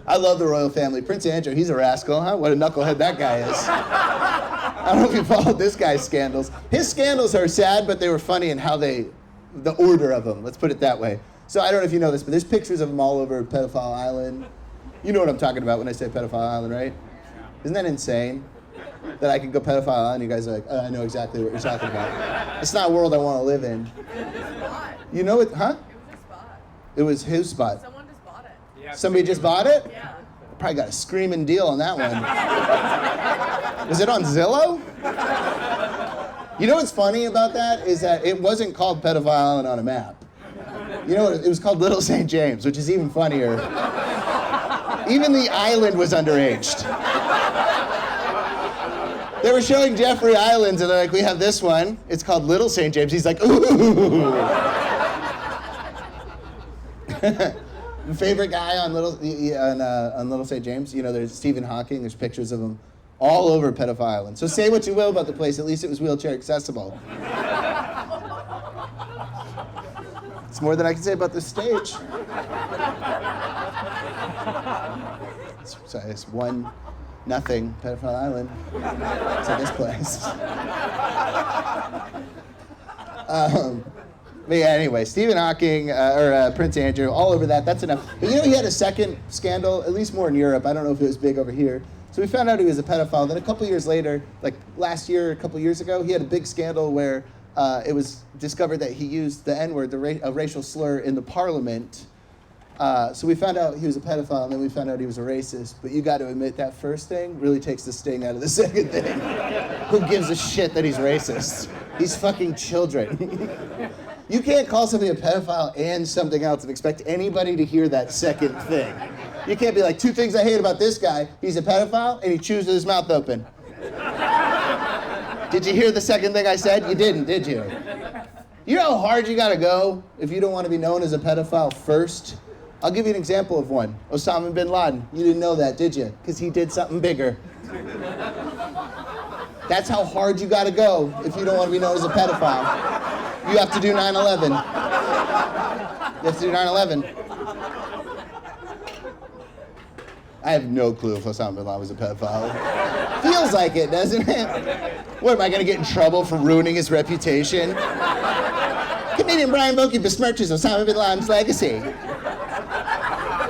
I love the royal family. Prince Andrew, he's a rascal, huh? What a knucklehead that guy is. I don't know if you followed this guy's scandals. His scandals are sad, but they were funny in how the order of them, let's put it that way. So I don't know if you know this, but there's pictures of him all over Pedophile Island. You know what I'm talking about when I say Pedophile Island, right? Isn't that insane? That I can go Pedophile Island, you guys are like, oh, I know exactly what you're talking about. It's not a world I want to live in. You know it, huh? It was his spot. Someone just bought it. Yeah, somebody just bought it? Yeah. Probably got a screaming deal on that one. Was it on Zillow? You know what's funny about that is that it wasn't called Pedophile Island on a map. You know what? It was called Little St. James, which is even funnier. Even the island was underaged. They were showing Jeffrey Islands, and they're like, we have this one. It's called Little St. James. He's like, ooh. Favorite guy on Little St. James? You know, there's Stephen Hawking. There's pictures of him all over Pedophile Island. So say what you will about the place. At least it was wheelchair accessible. It's more than I can say about this stage. So it's 1-0 Pedophile Island to this place. But yeah, anyway, Stephen Hawking or Prince Andrew, all over that. That's enough. But you know, he had a second scandal, at least more in Europe. I don't know if it was big over here. So we found out he was a pedophile. Then a couple years later, like last year, a couple years ago, he had a big scandal where it was discovered that he used the N-word, a racial slur, in the parliament. So we found out he was a pedophile, and then we found out he was a racist. But you got to admit, that first thing really takes the sting out of the second thing. Who gives a shit that he's racist? He's fucking children. You can't call somebody a pedophile and something else and expect anybody to hear that second thing. You can't be like, 2 things I hate about this guy. He's a pedophile and he chews with his mouth open. Did you hear the second thing I said? You didn't, did you? You know how hard you gotta go if you don't want to be known as a pedophile first? I'll give you an example of one. Osama bin Laden. You didn't know that, did you? Because he did something bigger. That's how hard you gotta go if you don't want to be known as a pedophile. You have to do 9/11. You have to do 9/11. I have no clue if Osama bin Laden was a pedophile. Feels like it, doesn't it? What, am I gonna get in trouble for ruining his reputation? Comedian Brian Vokey besmirches Osama bin Laden's legacy.